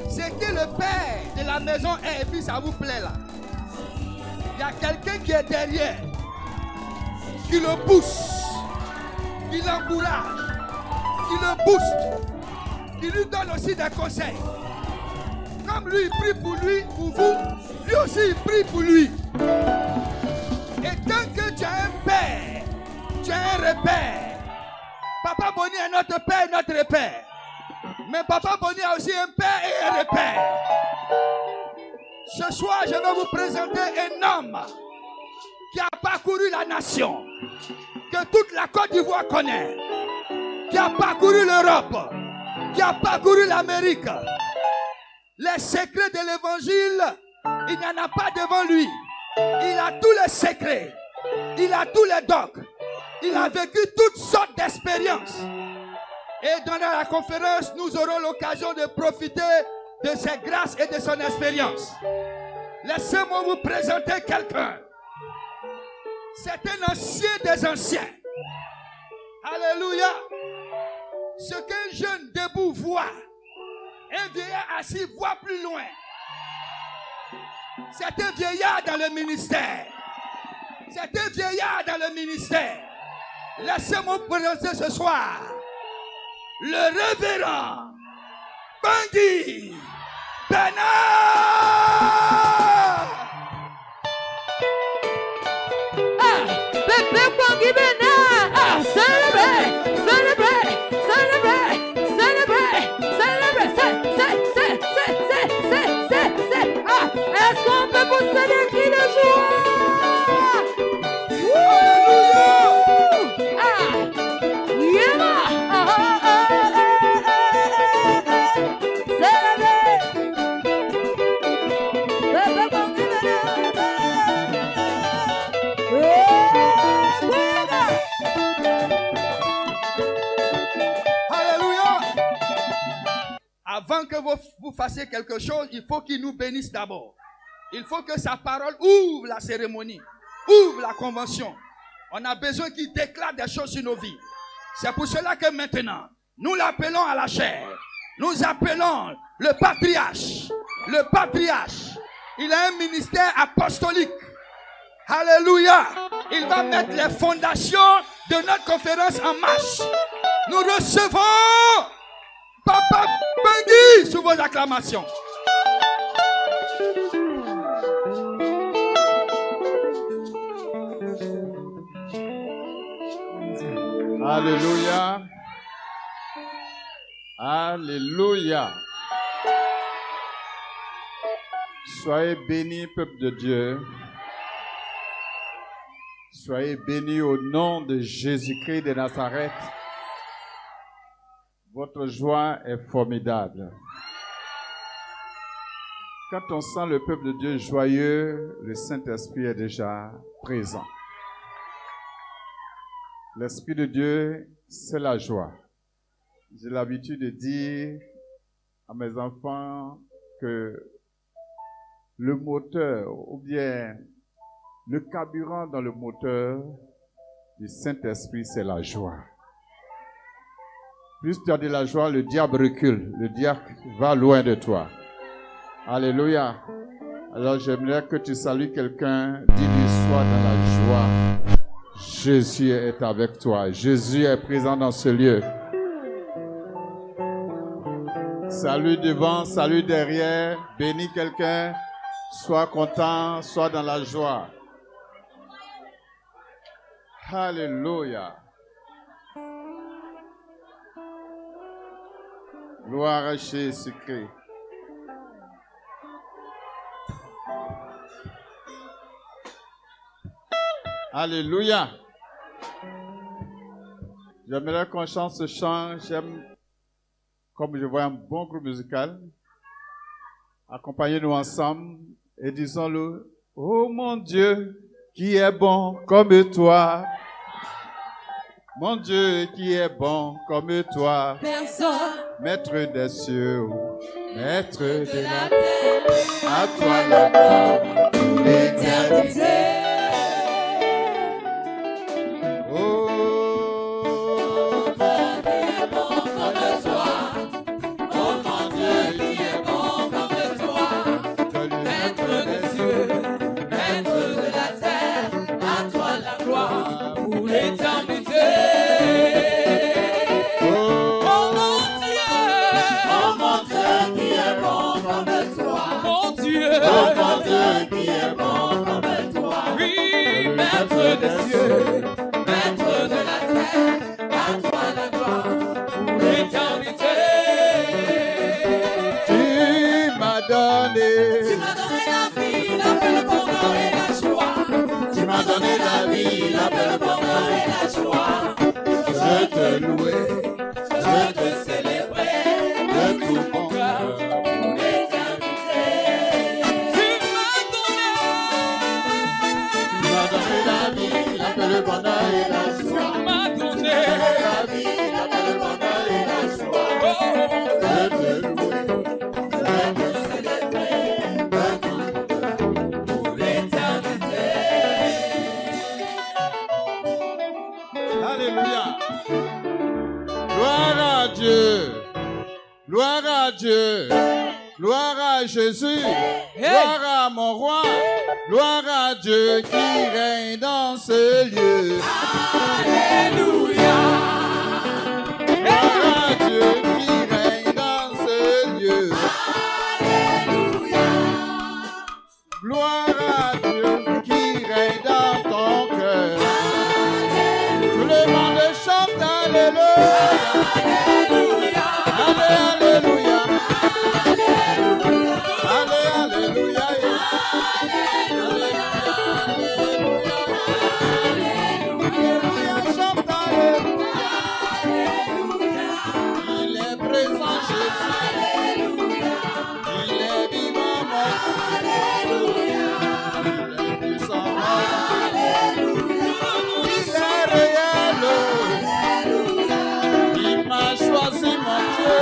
C'est que le père de la maison est, et puis ça vous plaît là. Il y a quelqu'un qui est derrière, qui le pousse, qui l'encourage, qui le booste, qui lui donne aussi des conseils. Comme lui, il prie pour lui, pour vous, lui aussi il prie pour lui. Et tant que tu as un père, tu as un repère. Papa Boni est notre père, notre repère. Mais Papa Boni a aussi un père et un repère. Ce soir, je vais vous présenter un homme qui a parcouru la nation, que toute la Côte d'Ivoire connaît, qui a parcouru l'Europe, qui a parcouru l'Amérique. Les secrets de l'évangile, il n'y en a pas devant lui. Il a tous les secrets, il a tous les docs, il a vécu toutes sortes d'expériences. Et dans la conférence, nous aurons l'occasion de profiter de ses grâces et de son expérience. Laissez-moi vous présenter quelqu'un. C'est un ancien des anciens. Alléluia. Ce qu'un jeune debout voit, un vieillard assis voit plus loin. C'est un vieillard dans le ministère. C'est un vieillard dans le ministère. Laissez-moi vous présenter ce soir le révérend Bangui Bernard. Bébé Bangui Bernard. Celebrate, celebrate, celebrate, celebrate, celebrate. Est-ce qu'on peut pousser des cris de joie? Avant que vous fassiez quelque chose, il faut qu'il nous bénisse d'abord. Il faut que sa parole ouvre la cérémonie, ouvre la convention. On a besoin qu'il déclare des choses sur nos vies. C'est pour cela que maintenant, nous l'appelons à la chair. Nous appelons le patriarche. Le patriarche. Il a un ministère apostolique. Alléluia. Il va mettre les fondations de notre conférence en marche. Nous recevons Papa Bangui sous vos acclamations. Alléluia. Alléluia. Soyez bénis, peuple de Dieu. Soyez bénis au nom de Jésus-Christ de Nazareth. Votre joie est formidable. Quand on sent le peuple de Dieu joyeux, le Saint-Esprit est déjà présent. L'Esprit de Dieu, c'est la joie. J'ai l'habitude de dire à mes enfants que le moteur, ou bien le carburant dans le moteur du Saint-Esprit, c'est la joie. Plus tu as de la joie, le diable recule. Le diable va loin de toi. Alléluia. Alors j'aimerais que tu salues quelqu'un. Dis-lui, sois dans la joie. Jésus est avec toi. Jésus est présent dans ce lieu. Salut devant, salut derrière. Bénis quelqu'un. Sois content, sois dans la joie. Alléluia. Gloire à Jésus-Christ. Alléluia. J'aimerais qu'on chante ce chant. J'aime, comme je vois un bon groupe musical, accompagnez-nous ensemble et disons-le. Oh mon Dieu, qui est bon comme toi. Mon Dieu, qui est bon comme toi. Personne. Maître des cieux, maître de la terre, à toi la gloire pour l'éternité. Oh, qui est bon comme toi. Oh mon Dieu, qui est bon donné. Tu m'as donné la vie, la paix, le bonheur et la joie. Tu m'as donné la vie, la paix, le bonheur et la joie. Je te louer, je te célébrer de tout mon cœur pour l'éternité. Tu m'as donné la vie, la paix, le bonheur et la joie. Tu m'as donné La vie, la paix, le bonheur et la joie. oh, Je te louer, je te célébrer de tout mon cœur pour l'éternité. Alléluia. Gloire à Dieu. Gloire à Dieu. Gloire à Jésus. Gloire à mon roi. Gloire à Dieu qui règne dans ce lieu. Alléluia. Gloire à Dieu qui règne dans ce lieu. Alléluia. Gloire à Dieu qui règne dans ton cœur. Tout le monde chante Alléluia. Alléluia. Allez, Alléluia. Allez, Alléluia. Alléluia, chante Alléluia. Il est présent Jésus. Il est vivant mon Dieu. Il est puissant mon Dieu. Il est réel. Il m'a choisi mon Dieu.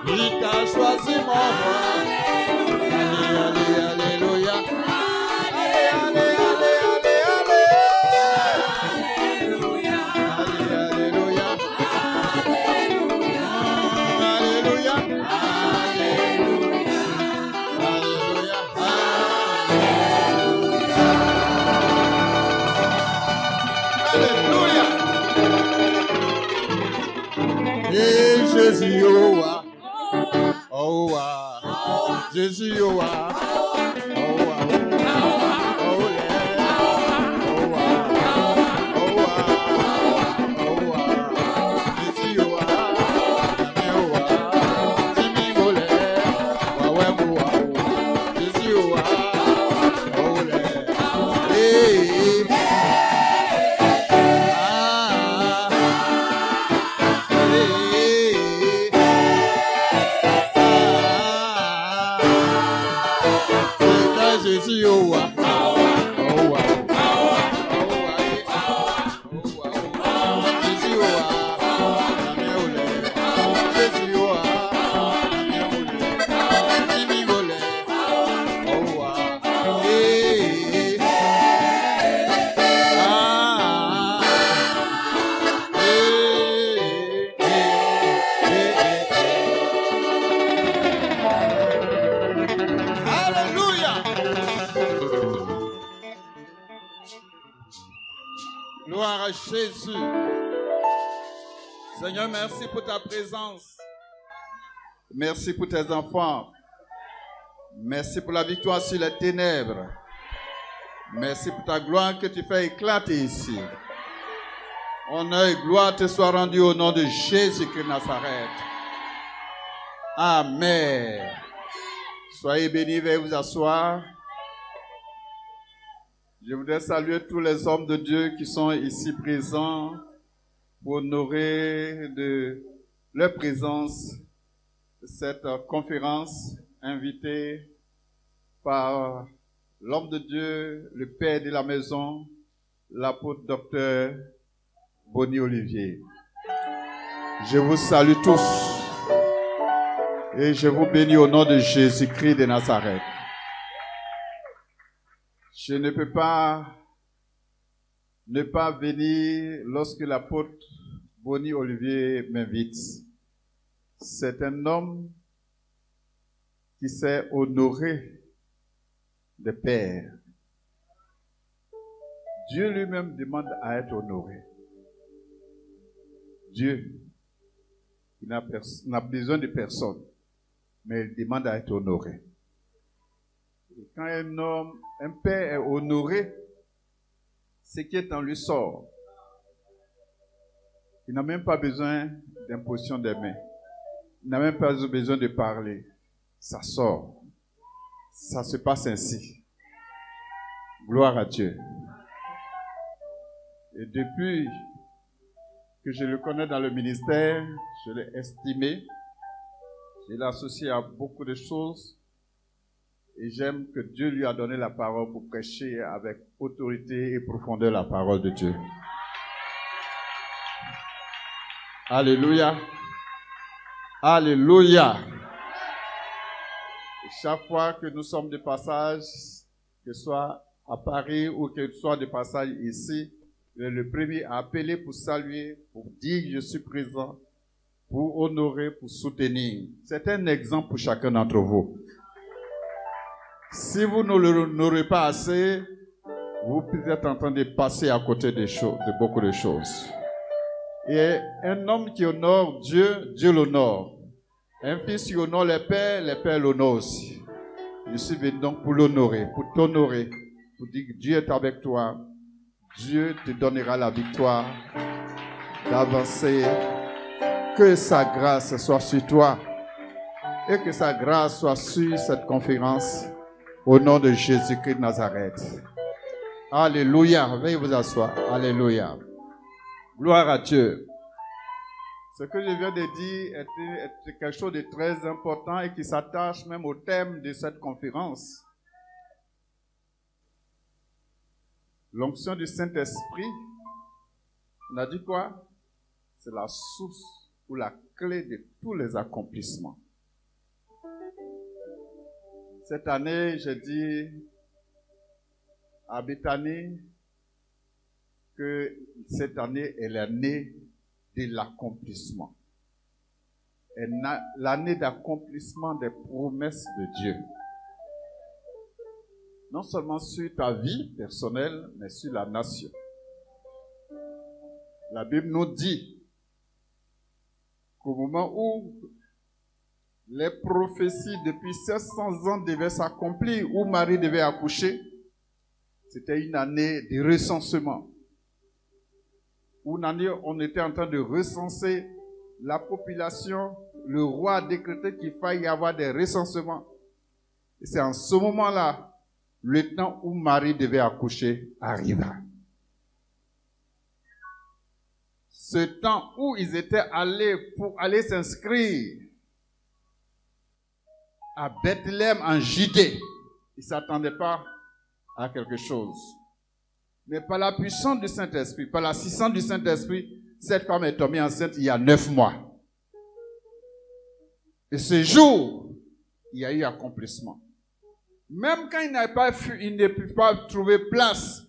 Il t'a choisi mon roi. Allez, allez, alléluia. Allez, allez, allez, allez, allez. Alléluia. Allez, alléluia. Alléluia. Alléluia. Alléluia. Et Jésus, oh, ah. Oh, ah. Jésus, oh, ah. Oh, ah, oh, oh, yeah. Oh, ah. Oh, ah. Oh, ah. Jésus, oh, ah. Amen, oh, ah. Jimmy, oh, yeah. Ouais, ouais, oh, ah. Jésus, oh, ah. Oh, yeah. Hey, Jésus, oh, ah. Oh, ah. Jésus, oh, ah. Amen, oh, yeah. Jésus, oh, ah. Amen, oh, yeah. Jimmy, oh, yeah. Oh, ah. Hey, ah. Alléluia. Gloire à Jésus. Seigneur, merci pour ta présence. Merci pour tes enfants. Merci pour la victoire sur les ténèbres. Merci pour ta gloire que tu fais éclater ici. Honneur et gloire te soient rendus au nom de Jésus-Christ de Nazareth. Amen. Soyez bénis, veuillez vous asseoir. Je voudrais saluer tous les hommes de Dieu qui sont ici présents pour honorer de leur présence cette conférence invitée par l'homme de Dieu, le père de la maison, l'apôtre docteur Boni Olivier. Je vous salue tous et je vous bénis au nom de Jésus-Christ de Nazareth. Je ne peux pas ne pas venir lorsque l'apôtre Boni Olivier m'invite. C'est un homme qui s'est honoré de père. Dieu lui-même demande à être honoré. Dieu, il n'a besoin de personne, mais il demande à être honoré. Et quand un père est honoré, ce qui est en lui sort. Il n'a même pas besoin d'imposition des mains. Il n'a même pas besoin de parler. ça sort. Ça se passe ainsi. Gloire à Dieu. Et depuis que je le connais dans le ministère, je l'ai estimé. Je l'ai associé à beaucoup de choses. Et j'aime que Dieu lui a donné la parole pour prêcher avec autorité et profondeur la parole de Dieu. Alléluia. Alléluia. Et chaque fois que nous sommes de passage, que ce soit à Paris ou que ce soit de passage ici, il est le premier à appeler pour saluer, pour dire que je suis présent, pour honorer, pour soutenir. C'est un exemple pour chacun d'entre vous. Si vous ne l'honorez pas assez, vous pouvez être en train de passer à côté de beaucoup de choses. Et un homme qui honore Dieu, Dieu l'honore. Un fils qui honore les pères l'honorent aussi. Je suis venu donc pour l'honorer, pour t'honorer, pour dire que Dieu est avec toi. Dieu te donnera la victoire d'avancer. Que sa grâce soit sur toi et que sa grâce soit sur cette conférence au nom de Jésus-Christ de Nazareth. Alléluia. Veuillez vous asseoir. Alléluia. Gloire à Dieu. Ce que je viens de dire est quelque chose de très important et qui s'attache même au thème de cette conférence. L'onction du Saint-Esprit, on a dit quoi? C'est la source ou la clé de tous les accomplissements. Cette année, j'ai dit à Bethany que cette année est l'année de l'accomplissement. L'année d'accomplissement des promesses de Dieu. Non seulement sur ta vie personnelle, mais sur la nation. La Bible nous dit qu'au moment où les prophéties depuis 700 ans devaient s'accomplir, où Marie devait accoucher, c'était une année de recensement. Une année, on était en train de recenser la population. Le roi a décrété qu'il fallait y avoir des recensements. Et c'est en ce moment-là, le temps où Marie devait accoucher arriva. Ce temps où ils étaient allés pour aller s'inscrire à Bethléem en Judée, ils ne s'attendaient pas à quelque chose. Mais par la puissance du Saint-Esprit, par l'assistance du Saint-Esprit, cette femme est tombée enceinte il y a 9 mois. Et ce jour, il y a eu accomplissement. Même quand il ne peut pas trouver place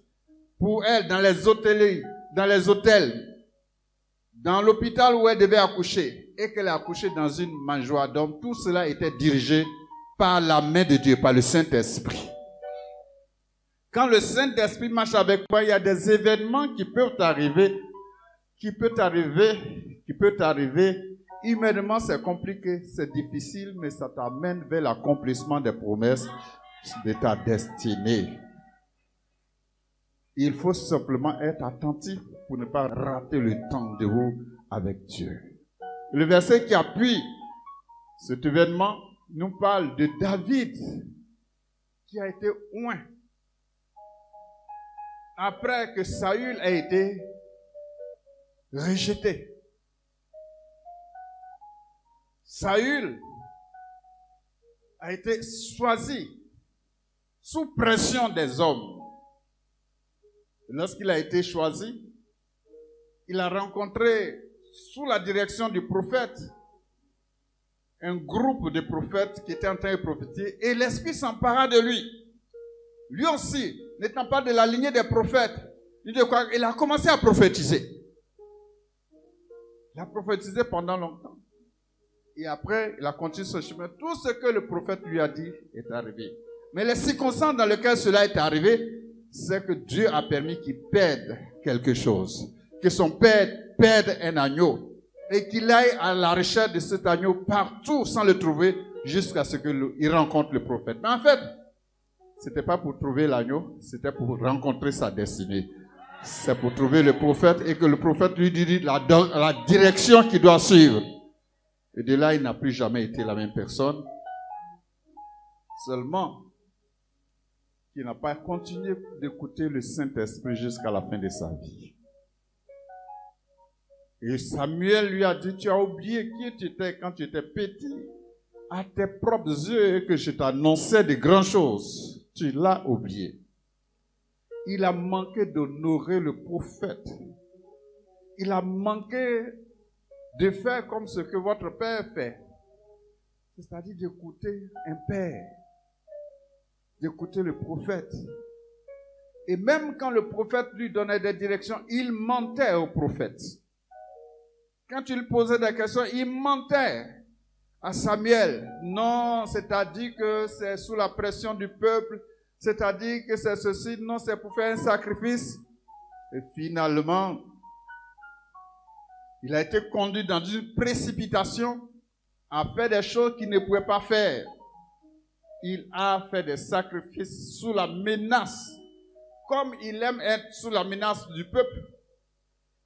pour elle dans les hôtels, dans l'hôpital où elle devait accoucher, et qu'elle a accouché dans une mangeoire d'hommes, tout cela était dirigé par la main de Dieu, par le Saint-Esprit. Quand le Saint-Esprit marche avec toi, il y a des événements qui peuvent t'arriver, humainement c'est compliqué, c'est difficile, mais ça t'amène vers l'accomplissement des promesses de ta destinée. Il faut simplement être attentif pour ne pas rater le temps de vous avec Dieu. Le verset qui appuie cet événement nous parle de David qui a été oint après que Saül a été rejeté. Saül a été choisi sous pression des hommes. Lorsqu'il a été choisi, il a rencontré sous la direction du prophète un groupe de prophètes qui étaient en train de prophétiser et l'Esprit s'empara de lui. Lui aussi, n'étant pas de la lignée des prophètes, il a commencé à prophétiser. Il a prophétisé pendant longtemps. Et après, il a continué son chemin. Tout ce que le prophète lui a dit est arrivé. Mais les circonstances dans lesquelles cela est arrivé, c'est que Dieu a permis qu'il perde quelque chose. Que son père perde un agneau. Et qu'il aille à la recherche de cet agneau partout sans le trouver jusqu'à ce qu'il rencontre le prophète. Mais en fait, c'était pas pour trouver l'agneau, c'était pour rencontrer sa destinée. C'est pour trouver le prophète et que le prophète lui dit la direction qu'il doit suivre. Et de là, il n'a plus jamais été la même personne. Seulement, qu'il n'a pas continué d'écouter le Saint-Esprit jusqu'à la fin de sa vie. Et Samuel lui a dit, tu as oublié qui tu étais quand tu étais petit, à tes propres yeux que je t'annonçais de grandes choses. Tu l'as oublié. Il a manqué d'honorer le prophète. Il a manqué de faire comme ce que votre père fait. C'est-à-dire d'écouter un père, d'écouter le prophète. Et même quand le prophète lui donnait des directions, il mentait au prophète. Quand il posait des questions, il mentait à Samuel. Non, c'est-à-dire que c'est sous la pression du peuple, c'est-à-dire que c'est ceci, non, c'est pour faire un sacrifice. Et finalement, il a été conduit dans une précipitation à faire des choses qu'il ne pouvait pas faire. Il a fait des sacrifices sous la menace. Comme il aime être sous la menace du peuple,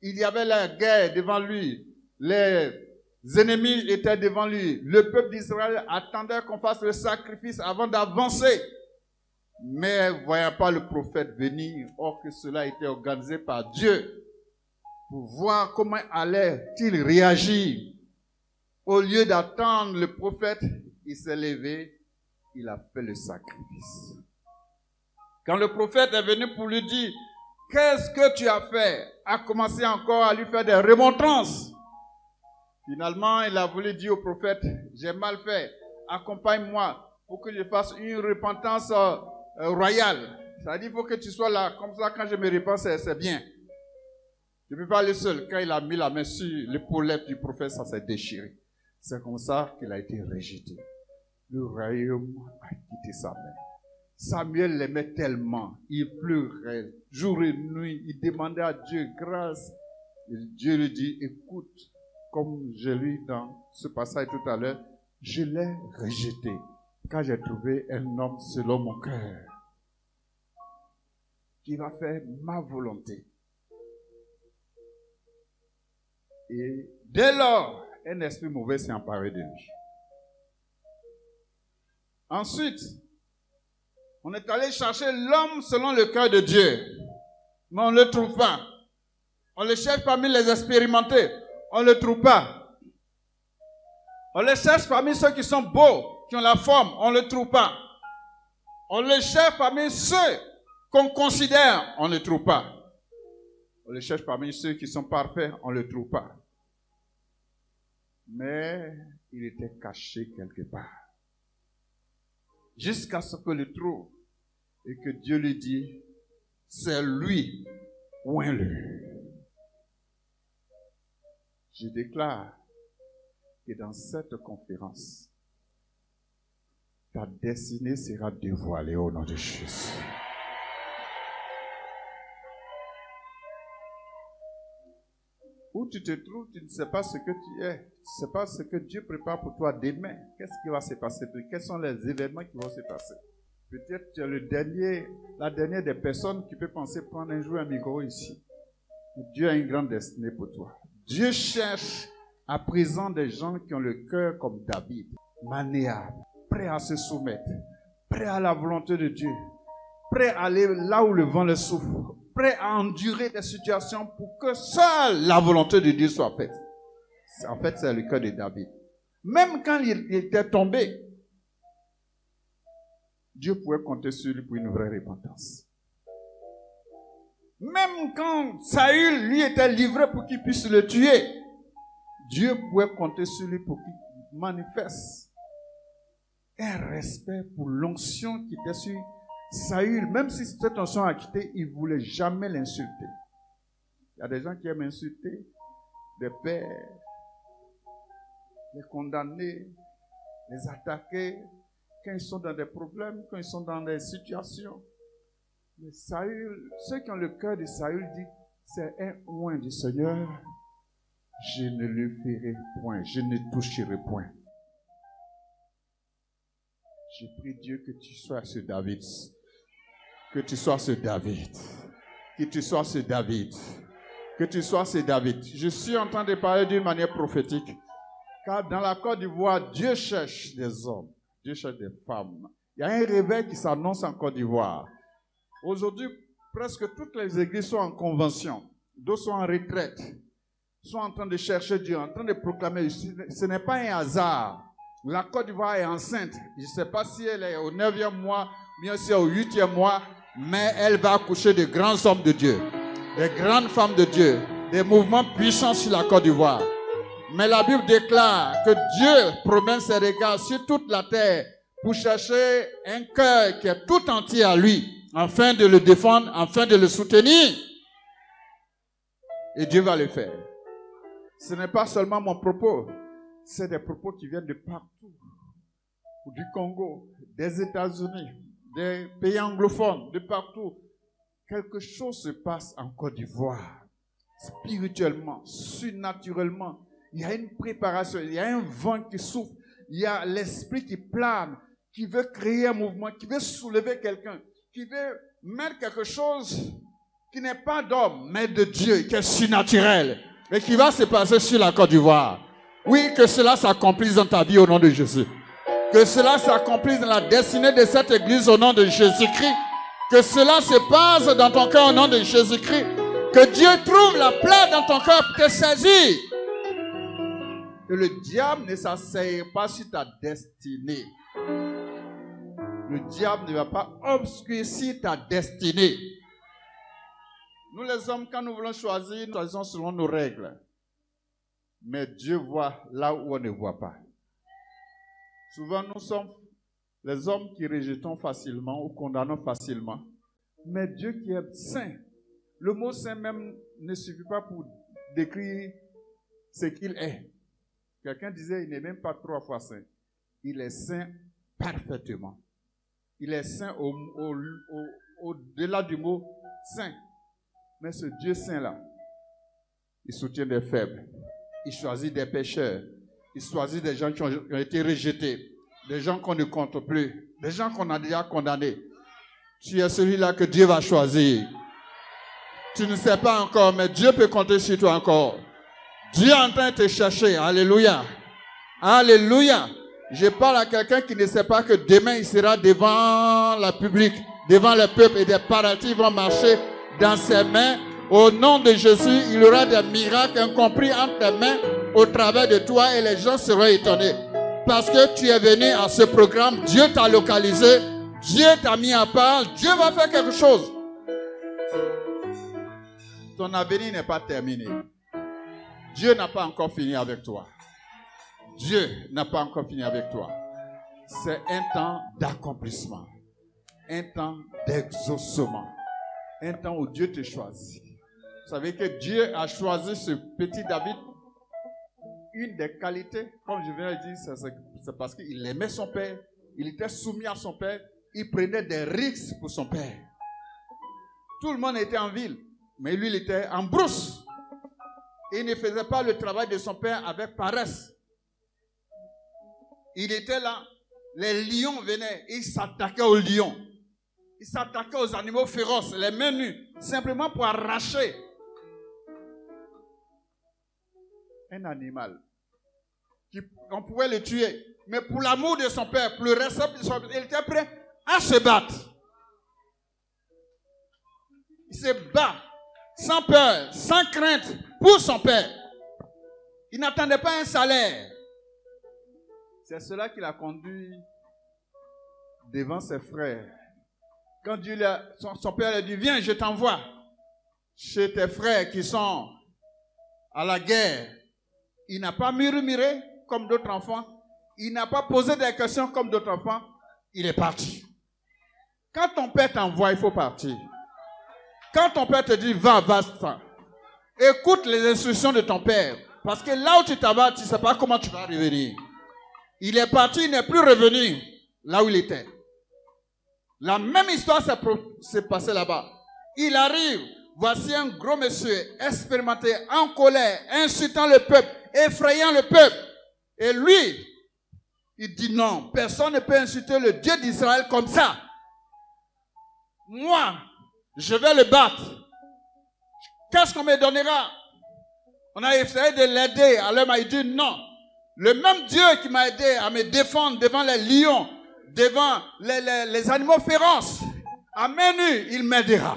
il y avait la guerre devant lui. Les ennemis étaient devant lui. Le peuple d'Israël attendait qu'on fasse le sacrifice avant d'avancer. Mais voyant pas le prophète venir, or que cela était organisé par Dieu, pour voir comment allait-il réagir. Au lieu d'attendre le prophète, il s'est levé, il a fait le sacrifice. Quand le prophète est venu pour lui dire, qu'est-ce que tu as fait? A commencé encore à lui faire des remontrances. Finalement, il a voulu dire au prophète, j'ai mal fait, accompagne-moi pour que je fasse une repentance royale. C'est-à-dire, il faut que tu sois là, comme ça quand je me repens, c'est bien. Je ne peux pas aller seul. Quand il a mis la main sur l'épaulette du prophète, ça s'est déchiré. C'est comme ça qu'il a été rejeté. Le royaume a quitté sa main. Samuel l'aimait tellement, il pleurait jour et nuit, il demandait à Dieu grâce. Et Dieu lui dit, écoute, comme je lis dans ce passage tout à l'heure, je l'ai rejeté, car j'ai trouvé un homme selon mon cœur, qui va faire ma volonté. Et dès lors, un esprit mauvais s'est emparé de lui. Ensuite, on est allé chercher l'homme selon le cœur de Dieu. Mais on ne le trouve pas. On le cherche parmi les expérimentés. On ne le trouve pas. On le cherche parmi ceux qui sont beaux, qui ont la forme. On ne le trouve pas. On le cherche parmi ceux qu'on considère. On ne le trouve pas. On le cherche parmi ceux qui sont parfaits. On ne le trouve pas. Mais il était caché quelque part. Jusqu'à ce que le trouve et que Dieu lui dit, c'est lui, oins-le. Je déclare que dans cette conférence, ta destinée sera dévoilée au nom de Jésus. Où tu te trouves, tu ne sais pas ce que tu es. Tu ne sais pas ce que Dieu prépare pour toi demain. Qu'est-ce qui va se passer? Quels sont les événements qui vont se passer? Peut-être tu es la dernière des personnes qui peut penser prendre un jour un micro ici. Dieu a une grande destinée pour toi. Dieu cherche à présent des gens qui ont le cœur comme David, malléable, prêt à se soumettre, prêt à la volonté de Dieu, prêt à aller là où le vent le souffle, prêt à endurer des situations pour que seule la volonté de Dieu soit faite. En fait, c'est le cœur de David. Même quand il était tombé, Dieu pouvait compter sur lui pour une vraie repentance. Même quand Saül lui était livré pour qu'il puisse le tuer, Dieu pouvait compter sur lui pour qu'il manifeste un respect pour l'onction qui était sur Saül. Même si cette onction a quitté, il ne voulait jamais l'insulter. Il y a des gens qui aiment insulter des pères, les condamner, les attaquer quand ils sont dans des problèmes, quand ils sont dans des situations. Mais Saül, ceux qui ont le cœur de Saül disent, c'est un oint du Seigneur, je ne le ferai point, je ne toucherai point. Je prie Dieu que tu sois ce David, que tu sois ce David, que tu sois ce David, que tu sois ce David. Je suis en train de parler d'une manière prophétique, car dans la Côte d'Ivoire, Dieu cherche des hommes, Dieu cherche des femmes. Il Il y a un réveil qui s'annonce en Côte d'Ivoire. Aujourd'hui, presque toutes les églises sont en convention. D'autres sont en retraite. Sont en train de chercher Dieu, en train de proclamer. Ce n'est pas un hasard. La Côte d'Ivoire est enceinte. Je ne sais pas si elle est au 9e mois, bien sûr au 8e mois, mais elle va accoucher de grands hommes de Dieu, des grandes femmes de Dieu, des mouvements puissants sur la Côte d'Ivoire. Mais la Bible déclare que Dieu promène ses regards sur toute la terre pour chercher un cœur qui est tout entier à lui, afin de le défendre, afin de le soutenir. Et Dieu va le faire. Ce n'est pas seulement mon propos, c'est des propos qui viennent de partout. Du Congo, des États-Unis, des pays anglophones, de partout. Quelque chose se passe en Côte d'Ivoire, spirituellement, surnaturellement. Il y a une préparation, il y a un vent qui souffle, il y a l'esprit qui plane, qui veut créer un mouvement, qui veut soulever quelqu'un, qui veut mettre quelque chose qui n'est pas d'homme, mais de Dieu, qui est surnaturel, et qui va se passer sur la Côte d'Ivoire. Oui, que cela s'accomplisse dans ta vie au nom de Jésus. Que cela s'accomplisse dans la destinée de cette église au nom de Jésus-Christ. Que cela se passe dans ton cœur au nom de Jésus-Christ. Que Dieu trouve la place dans ton cœur pour te saisir. Que le diable ne s'asseye pas sur ta destinée. Le diable ne va pas obscurcir ta destinée. Nous les hommes, quand nous voulons choisir, nous choisissons selon nos règles. Mais Dieu voit là où on ne voit pas. Souvent, nous sommes les hommes qui rejetons facilement ou condamnons facilement. Mais Dieu qui est saint, le mot saint même ne suffit pas pour décrire ce qu'il est. Quelqu'un disait, il n'est même pas 3 fois saint. Il est saint parfaitement. Il est saint au-delà du mot saint. Mais ce Dieu saint-là, il soutient des faibles. Il choisit des pécheurs. Il choisit des gens qui ont été rejetés. Des gens qu'on ne compte plus. Des gens qu'on a déjà condamnés. Tu es celui-là que Dieu va choisir. Tu ne sais pas encore, mais Dieu peut compter sur toi encore. Dieu est en train de te chercher. Alléluia. Alléluia. Je parle à quelqu'un qui ne sait pas que demain il sera devant la public, devant le peuple, et des paralytiques vont marcher dans ses mains. Au nom de Jésus, il y aura des miracles incompris entre tes mains au travers de toi et les gens seront étonnés. Parce que tu es venu à ce programme, Dieu t'a localisé, Dieu t'a mis à part, Dieu va faire quelque chose. Ton avenir n'est pas terminé. Dieu n'a pas encore fini avec toi. Dieu n'a pas encore fini avec toi. C'est un temps d'accomplissement, un temps d'exaucement, un temps où Dieu te choisit. Vous savez que Dieu a choisi ce petit David. Une des qualités, comme je viens de dire, c'est parce qu'il aimait son père. Il était soumis à son père. Il prenait des risques pour son père. Tout le monde était en ville, mais lui, il était en brousse. Il ne faisait pas le travail de son père avec paresse. Il était là. Les lions venaient. Il s'attaquait aux lions. Il s'attaquait aux animaux féroces, les mains nues, simplement pour arracher un animal. On pouvait le tuer. Mais pour l'amour de son père, pour le respect de son père, il était prêt à se battre. Il se bat sans peur, sans crainte pour son père. Il n'attendait pas un salaire. C'est cela qui l'a conduit devant ses frères. Quand Dieu son père lui a dit, viens, je t'envoie chez tes frères qui sont à la guerre. Il n'a pas murmuré comme d'autres enfants. Il n'a pas posé des questions comme d'autres enfants. Il est parti. Quand ton père t'envoie, il faut partir. Quand ton père te dit, va, écoute les instructions de ton père. Parce que là où tu t'en vas, tu ne sais pas comment tu vas revenir. Il est parti, il n'est plus revenu là où il était. La même histoire s'est passée là-bas. Il arrive, voici un gros monsieur expérimenté, en colère, insultant le peuple, effrayant le peuple. Et lui, il dit non, personne ne peut insulter le Dieu d'Israël comme ça. Moi, je vais le battre. Qu'est-ce qu'on me donnera? On a essayé de l'aider. Alors il m'a dit non. Le même Dieu qui m'a aidé à me défendre devant les lions, devant les animaux féroces, à main nue, il m'aidera.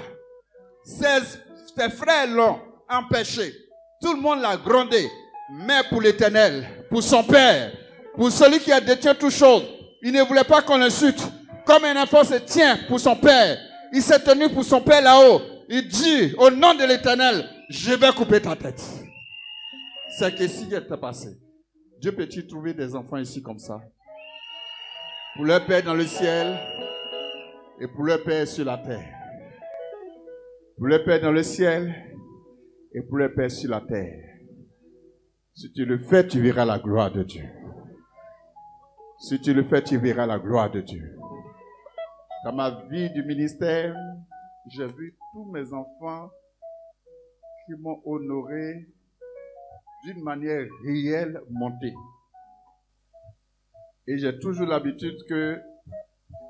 Ses frères l'ont empêché. Tout le monde l'a grondé. Mais pour l'Éternel, pour son Père, pour celui qui a détient toutes choses, il ne voulait pas qu'on l'insulte. Comme un enfant se tient pour son Père, il s'est tenu pour son Père là-haut. Il dit, au nom de l'Éternel, je vais couper ta tête. C'est que si elle t'est passé. Dieu peut-il trouver des enfants ici comme ça? Pour leur Père dans le ciel et pour leur Père sur la terre. Pour leur Père dans le ciel et pour leur Père sur la terre. Si tu le fais, tu verras la gloire de Dieu. Si tu le fais, tu verras la gloire de Dieu. Dans ma vie du ministère, j'ai vu tous mes enfants qui m'ont honoré d'une manière réelle monter. Et j'ai toujours l'habitude que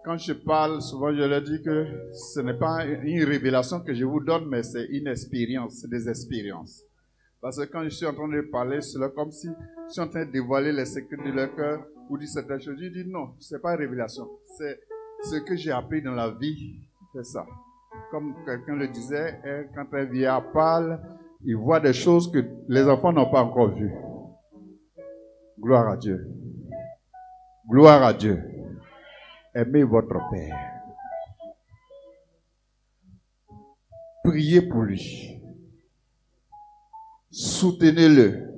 quand je parle, souvent je leur dis que ce n'est pas une révélation que je vous donne, mais c'est une expérience, c'est des expériences. Parce que quand je suis en train de parler, c'est comme si je suis en train de dévoiler les secrets de leur cœur ou dire certaines choses. Je dis non, c'est pas une révélation, c'est ce que j'ai appris dans la vie, c'est ça. Comme quelqu'un le disait, quand un vieillard parle, il voit des choses que les enfants n'ont pas encore vues. Gloire à Dieu. Gloire à Dieu. Aimez votre Père. Priez pour lui. Soutenez-le.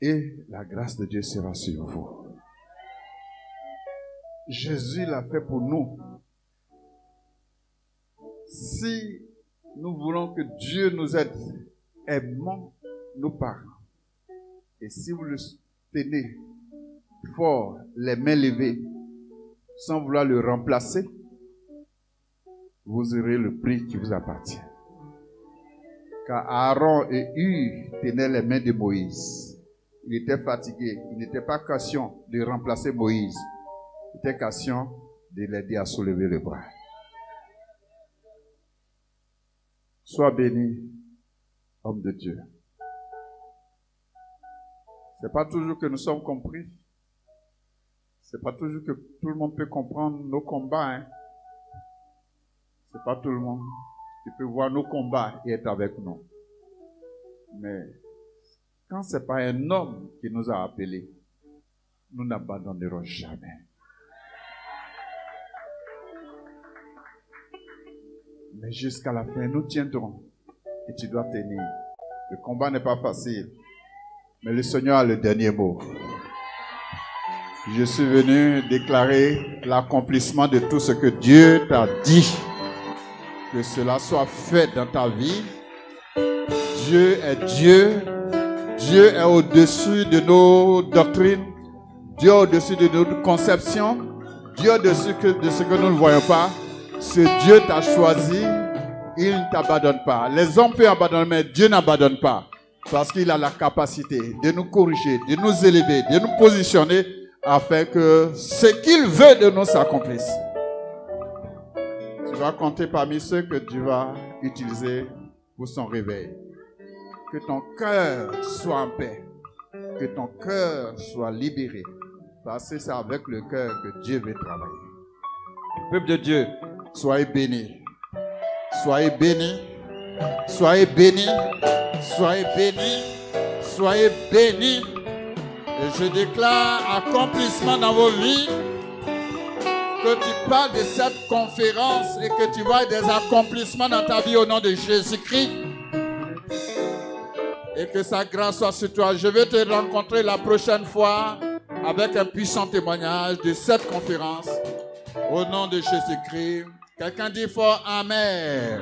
Et la grâce de Dieu sera sur vous. Jésus l'a fait pour nous. Si nous voulons que Dieu nous aide, aimons nos parents. Et si vous le tenez fort, les mains levées, sans vouloir le remplacer, vous aurez le prix qui vous appartient. Car Aaron et Hur tenaient les mains de Moïse. Il était fatigué. Il n'était pas question de remplacer Moïse. Il était question de l'aider à soulever le bras. Sois béni, homme de Dieu. C'est pas toujours que nous sommes compris. C'est pas toujours que tout le monde peut comprendre nos combats. Hein. C'est pas tout le monde qui peut voir nos combats et être avec nous. Mais quand c'est pas un homme qui nous a appelés, nous n'abandonnerons jamais. Mais jusqu'à la fin, nous tiendrons. Et tu dois tenir. Le combat n'est pas facile. Mais le Seigneur a le dernier mot. Je suis venu déclarer l'accomplissement de tout ce que Dieu t'a dit. Que cela soit fait dans ta vie. Dieu est Dieu. Dieu est au-dessus de nos doctrines. Dieu est au-dessus de nos conceptions. Dieu est au-dessus de ce que nous ne voyons pas. Ce Dieu t'a choisi, il ne t'abandonne pas. Les hommes peuvent abandonner, mais Dieu n'abandonne pas. Parce qu'il a la capacité de nous corriger, de nous élever, de nous positionner afin que ce qu'il veut de nous s'accomplisse. Tu vas compter parmi ceux que tu vas utiliser pour son réveil. Que ton cœur soit en paix. Que ton cœur soit libéré. Parce que c'est avec le cœur que Dieu veut travailler. Peuple de Dieu, soyez bénis. Soyez bénis. Soyez bénis. Soyez bénis. Soyez bénis. Et je déclare accomplissement dans vos vies. Que tu parles de cette conférence et que tu vois des accomplissements dans ta vie au nom de Jésus-Christ. Et que sa grâce soit sur toi. Je vais te rencontrer la prochaine fois avec un puissant témoignage de cette conférence. Au nom de Jésus-Christ. Quelqu'un dit fort Amen.